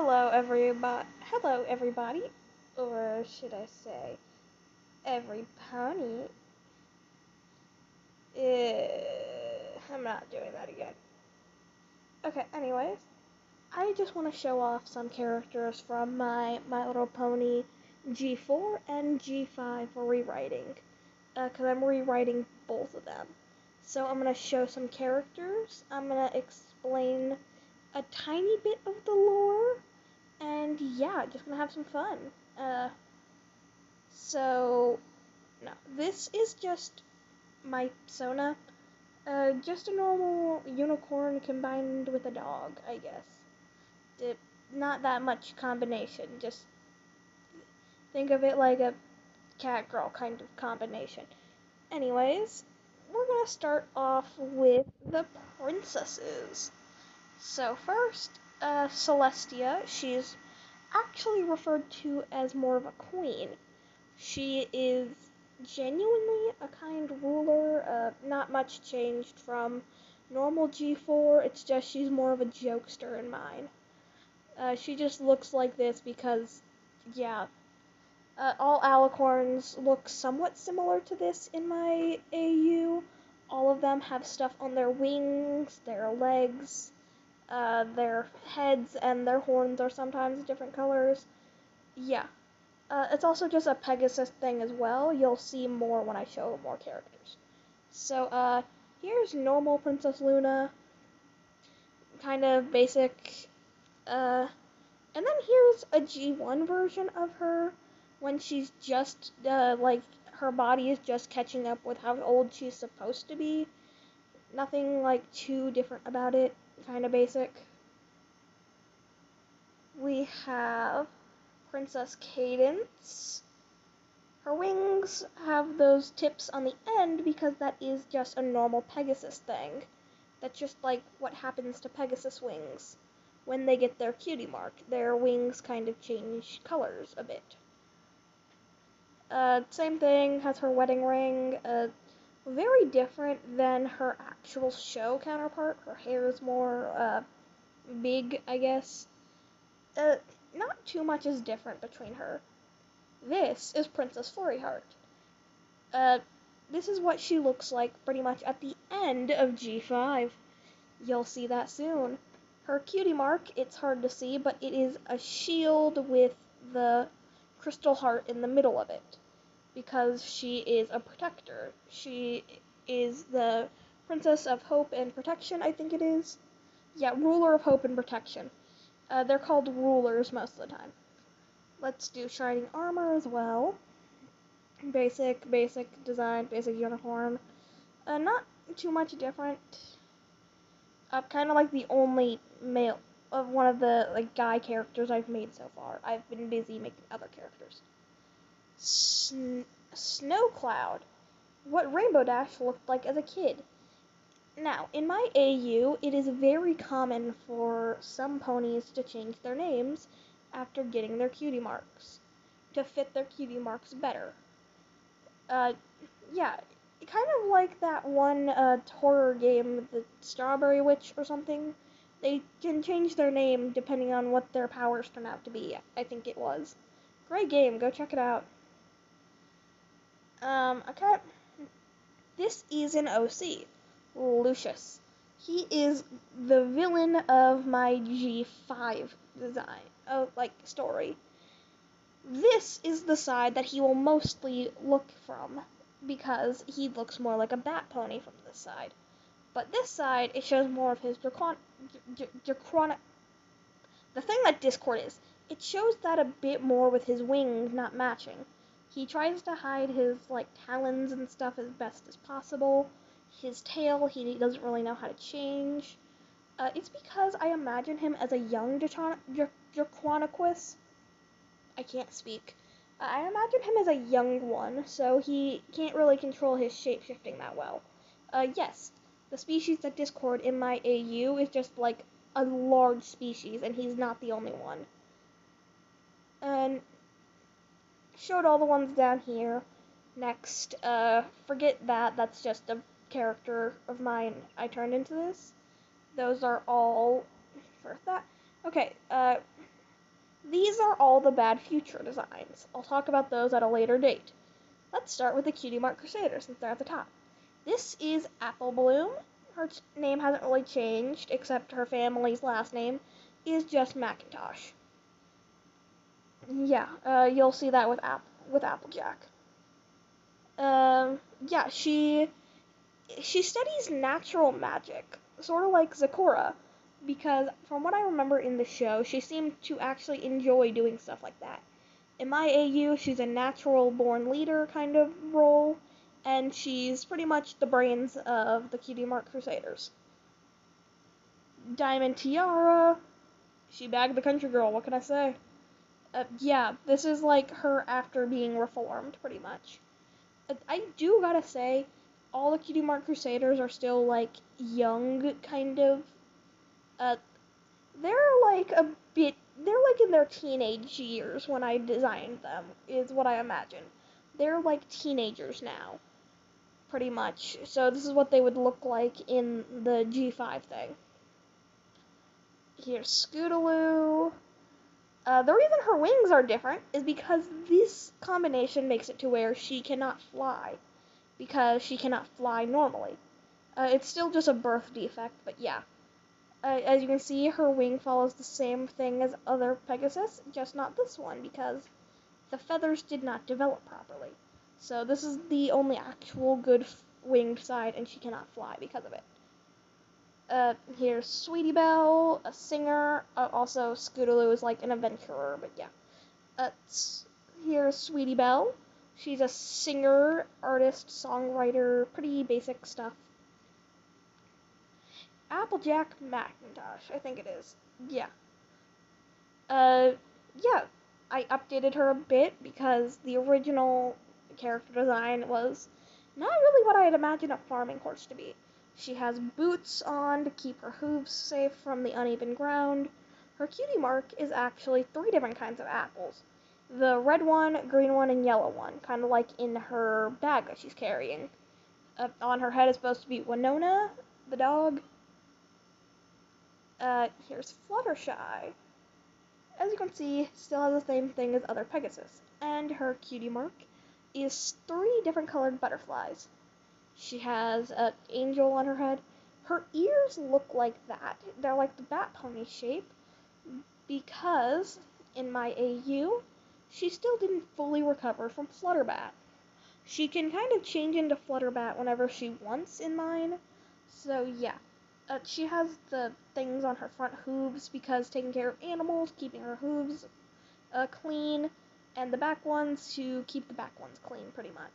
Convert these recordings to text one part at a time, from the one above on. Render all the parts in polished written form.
Hello, everybody. Or should I say, every pony. I'm not doing that again. Okay, anyways, I just want to show off some characters from My Little Pony G4 and G5 for rewriting. Because I'm rewriting both of them. So I'm going to show some characters. I'm going to explain a tiny bit of the lore. And yeah, just gonna have some fun. Uh, so, no, this is just my Sona. Just a normal unicorn combined with a dog, I guess. Not that much combination, just think of it like a cat-girl kind of combination. Anyways, we're gonna start off with the princesses. So first, Celestia, she's actually referred to as more of a queen. She is genuinely a kind ruler, not much changed from normal G4, it's just she's more of a jokester in mine. She just looks like this because, yeah, all alicorns look somewhat similar to this in my AU. All of them have stuff on their wings, their legs, their heads, and their horns are sometimes different colors. Yeah. It's also just a Pegasus thing as well. You'll see more when I show more characters. So, here's normal Princess Luna. Kind of basic. And then here's a G1 version of her when she's just, like, her body is just catching up with how old she's supposed to be. Nothing, like, too different about it. Kind of basic. We have Princess Cadance. Her wings have those tips on the end because that is just a normal Pegasus thing. That's just like what happens to Pegasus wings. When they get their cutie mark, their wings kind of change colors a bit. Same thing, has her wedding ring. Very different than her actual show counterpart. Her hair is more, big, I guess. Not too much is different between her. This is Princess Flurryheart. This is what she looks like pretty much at the end of G5. You'll see that soon. Her cutie mark, it's hard to see, but it is a shield with the crystal heart in the middle of it. Because she is a protector. She is the Princess of Hope and Protection, I think it is. Yeah, Ruler of Hope and Protection. They're called rulers most of the time. Let's do Shining Armor as well. Basic design, basic uniform. Not too much different. Kind of like the only male of one of the like guy characters I've made so far. I've been busy making other characters. Snow Cloud. What Rainbow Dash looked like as a kid. Now, in my AU, it is very common for some ponies to change their names after getting their cutie marks to fit their cutie marks better. Yeah, kind of like that one horror game, the Strawberry Witch or something. They can change their name depending on what their powers turn out to be, I think it was. Great game, go check it out. Okay. This is an OC, Lucius. He is the villain of my G5 design, story. This is the side that he will mostly look from, because he looks more like a bat pony from this side. But this side, it shows more of his Draconic... The thing that Discord is, it shows that a bit more with his wings not matching. He tries to hide his, talons and stuff as best as possible. His tail, he doesn't really know how to change. It's because I imagine him as a young Draconequus. I can't speak. I imagine him as a young one, so he can't really control his shape-shifting that well. Yes, the species that Discord in my AU is just, a large species, and he's not the only one. And showed all the ones down here. Next, forget that, that's just a character of mine I turned into this. Those are all for that. Okay, These are all the bad future designs. I'll talk about those at a later date. Let's start with the Cutie Mark Crusader since they're at the top. This is Apple Bloom. Her name hasn't really changed, except her family's last name is just Macintosh. Yeah, you'll see that with Applejack. Yeah, she studies natural magic, sort of like Zakora, because from what I remember in the show, she seemed to actually enjoy doing stuff like that. In my AU, she's a natural born leader kind of role, and she's pretty much the brains of the Cutie Mark Crusaders. Diamond Tiara, she bagged the country girl, what can I say? Yeah, this is like her after being reformed, pretty much. I do gotta say, all the Cutie Mark Crusaders are still like young, kind of. Uh, they're like a bit. They're like in their teenage years when I designed them, is what I imagine. They're like teenagers now, pretty much. So this is what they would look like in the G5 thing. Here's Scootaloo. The reason her wings are different is because this combination makes it to where she cannot fly, because she cannot fly normally. It's still just a birth defect, but yeah. As you can see, her wing follows the same thing as other Pegasus, just not this one, because the feathers did not develop properly. So this is the only actual good winged side, and she cannot fly because of it. Here's Sweetie Belle, a singer. Also, Scootaloo is like an adventurer, but yeah. Here's Sweetie Belle. She's a singer, artist, songwriter, pretty basic stuff. Applejack Macintosh, I think it is. Yeah. Uh, yeah. I updated her a bit because the original character design was not really what I had imagined a farming horse to be. She has boots on to keep her hooves safe from the uneven ground. Her cutie mark is actually 3 different kinds of apples. The red one, green one, and yellow one, kind of like in her bag that she's carrying. On her head is supposed to be Winona, the dog. Here's Fluttershy. As you can see, still has the same thing as other Pegasus, and her cutie mark is 3 different colored butterflies. She has an angel on her head. Her ears look like that. They're like the bat pony shape because in my AU, she still didn't fully recover from Flutterbat. She can kind of change into Flutterbat whenever she wants in mine. So yeah, she has the things on her front hooves because taking care of animals, keeping her hooves clean, and the back ones to keep the back ones clean pretty much.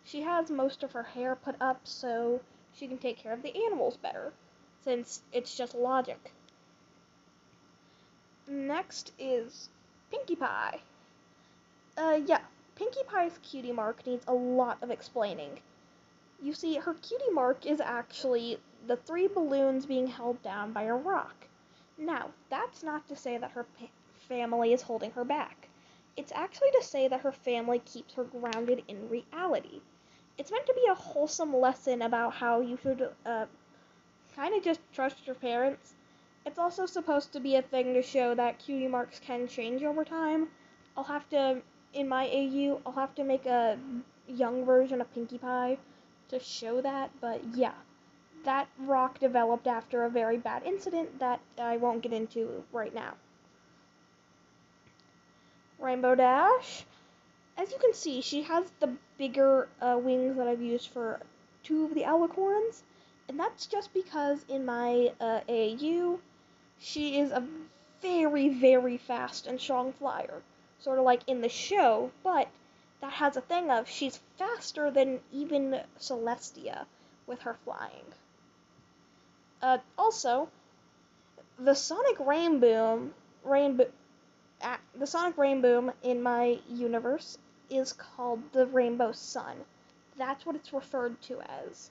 She has most of her hair put up so she can take care of the animals better, since it's just logic. Next is Pinkie Pie. Yeah, Pinkie Pie's cutie mark needs a lot of explaining. You see, her cutie mark is actually the 3 balloons being held down by a rock. Now, that's not to say that her family is holding her back. It's actually to say that her family keeps her grounded in reality. It's meant to be a wholesome lesson about how you should kind of just trust your parents. It's also supposed to be a thing to show that cutie marks can change over time. I'll have to, in my AU, I'll have to make a young version of Pinkie Pie to show that, but yeah. That rock developed after a very bad incident that I won't get into right now. Rainbow Dash. As you can see, she has the bigger wings that I've used for 2 of the alicorns, and that's just because in my AU, she is a very, very fast and strong flyer, sort of like in the show, but that has a thing of she's faster than even Celestia with her flying. Also, the Sonic Rainboom in my universe is called the Rainbow Sun. That's what it's referred to as.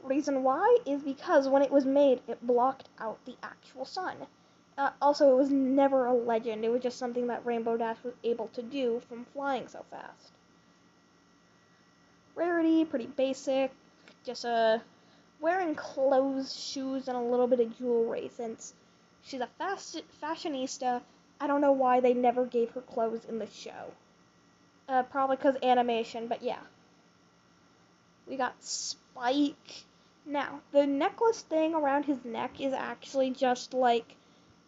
Reason why is because when it was made, it blocked out the actual sun. Also, it was never a legend. It was just something that Rainbow Dash was able to do from flying so fast. Rarity, pretty basic. Just wearing clothes, shoes, and a little bit of jewelry, since She's a fashionista. I don't know why they never gave her clothes in the show. Probably because animation, but yeah. We got Spike. Now, the necklace thing around his neck is actually just like,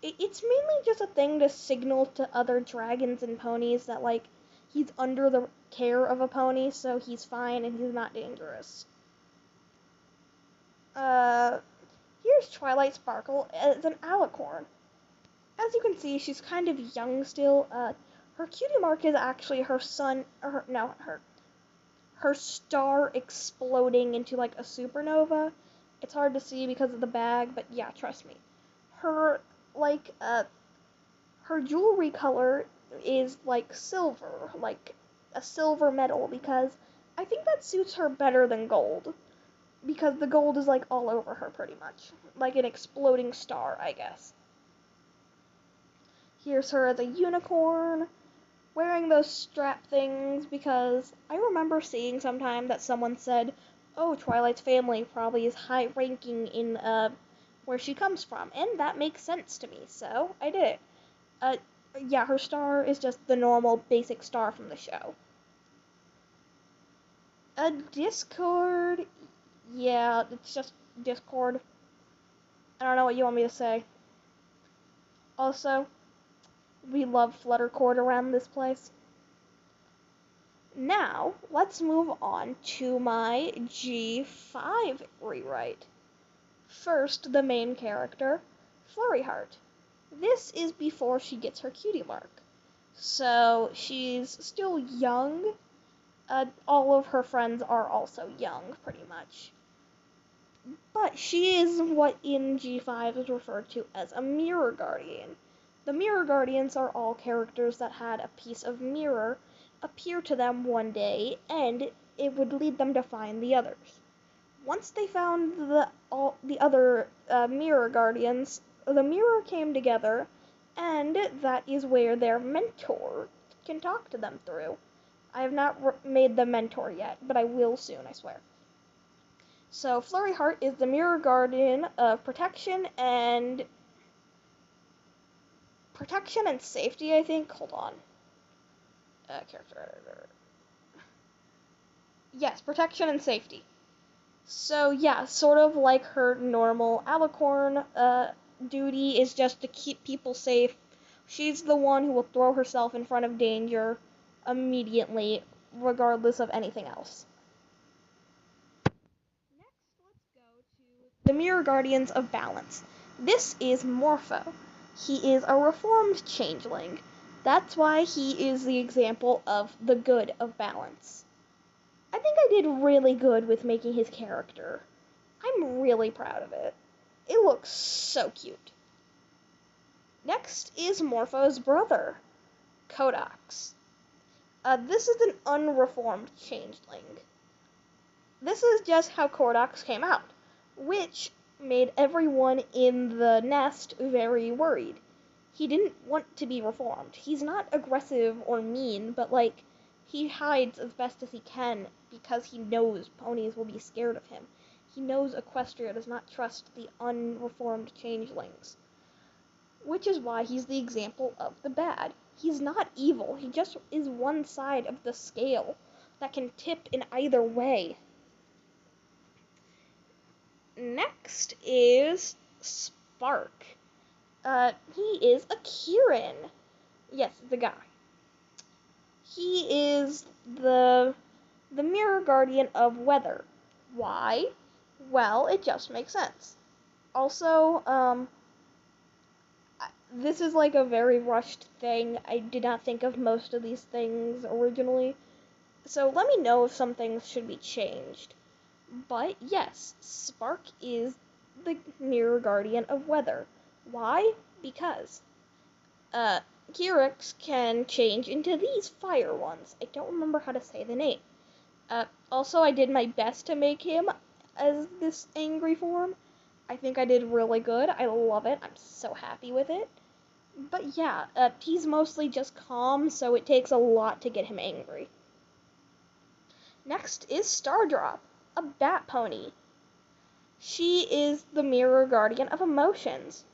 it's mainly just a thing to signal to other dragons and ponies that, like, he's under the care of a pony, so he's fine and he's not dangerous. Here's Twilight Sparkle as an alicorn. As you can see, she's kind of young still. Her cutie mark is actually her star exploding into like a supernova. It's hard to see because of the bag, but yeah, trust me. Her her jewelry color is like silver, like a silver metal, because I think that suits her better than gold. Because the gold is like all over her pretty much. Like an exploding star, I guess. Here's her as a unicorn, wearing those strap things, because I remember seeing sometime that someone said, oh, Twilight's family probably is high ranking in where she comes from, and that makes sense to me, so I did it. Yeah, her star is just the normal basic star from the show. A Discord, yeah, it's just Discord. I don't know what you want me to say. Also, we love Fluttercord around this place. Now, let's move on to my G5 rewrite. First, the main character, Flurry Heart. This is before she gets her cutie mark. So, she's still young. All of her friends are also young, pretty much. But she is what in G5 is referred to as a mirror guardian. The mirror guardians are all characters that had a piece of mirror appear to them one day, and it would lead them to find the others. Once they found the other mirror guardians, the mirror came together, and that is where their mentor can talk to them through. I have not made the mentor yet, but I will soon, I swear. So, Flurry Heart is the mirror guardian of protection and safety, I think. Hold on. Character editor. Yes, protection and safety. So, yeah, sort of like her normal alicorn duty is just to keep people safe. She's the one who will throw herself in front of danger immediately, regardless of anything else. The Mirror Guardians of Balance. This is Morpho. He is a reformed changeling. That's why he is the example of the good of balance. I think I did really good with making his character. I'm really proud of it. It looks so cute. Next is Morpho's brother, Codox. This is an unreformed changeling. This is just how Codox came out, which made everyone in the nest very worried. He didn't want to be reformed. He's not aggressive or mean, but like, he hides as best as he can because he knows ponies will be scared of him. He knows Equestria does not trust the unreformed changelings. Which is why he's the example of the bad. He's not evil, he just is one side of the scale that can tip in either way. Next is Spark. He is a Kirin. Yes, the guy. He is the mirror guardian of weather. Why? Well, it just makes sense. Also, this is like a very rushed thing. I did not think of most of these things originally. So let me know if some things should be changed. But yes, Spark is the mirror guardian of weather. Why? Because Kyrix can change into these fire ones. I don't remember how to say the name. Also, I did my best to make him as this angry form. I think I did really good. I love it. I'm so happy with it. But yeah, he's mostly just calm, so it takes a lot to get him angry. Next is Stardrop, a bat pony. She is the mirror guardian of emotions.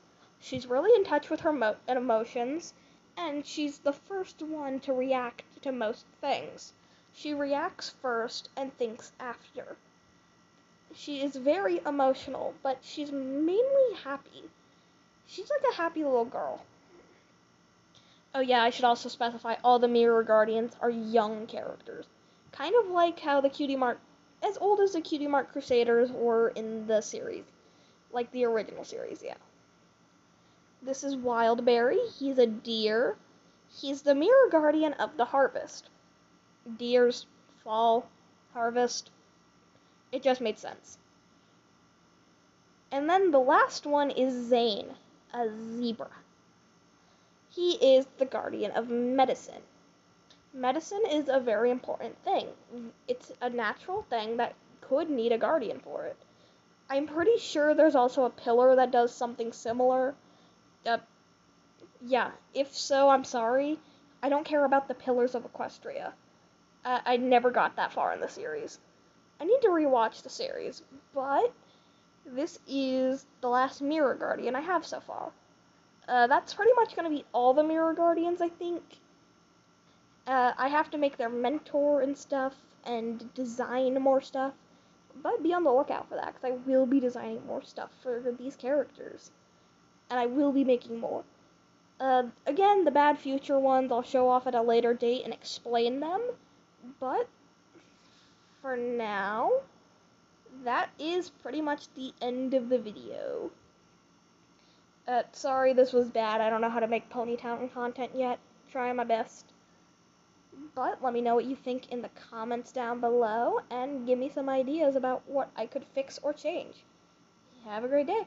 She's really in touch with her emotions, and she's the first one to react to most things. She reacts first and thinks after. She is very emotional, but she's mainly happy. She's like a happy little girl. Oh yeah, I should also specify all the Mirror Guardians are young characters. Kind of like how the Cutie Mark, as old as the Cutie Mark Crusaders were in the series. Like the original series, yeah. This is Wildberry. He's a deer. He's the Mirror Guardian of the harvest. Deers, fall, harvest. It just made sense. And then the last one is Zane, a zebra. He is the guardian of medicine. Medicine is a very important thing. It's a natural thing that could need a guardian for it. I'm pretty sure there's also a pillar that does something similar. Yeah, if so, I'm sorry. I don't care about the pillars of Equestria. I never got that far in the series. I need to rewatch the series, but this is the last Mirror Guardian I have so far. That's pretty much going to be all the Mirror Guardians, I think. I have to make their mentor and stuff, and design more stuff. But be on the lookout for that, because I will be designing more stuff for these characters. And I will be making more. Again, the Bad Future ones I'll show off at a later date and explain them. But, for now, that is pretty much the end of the video. Sorry this was bad. I don't know how to make Ponytown content yet. Trying my best. But let me know what you think in the comments down below, and give me some ideas about what I could fix or change. Have a great day.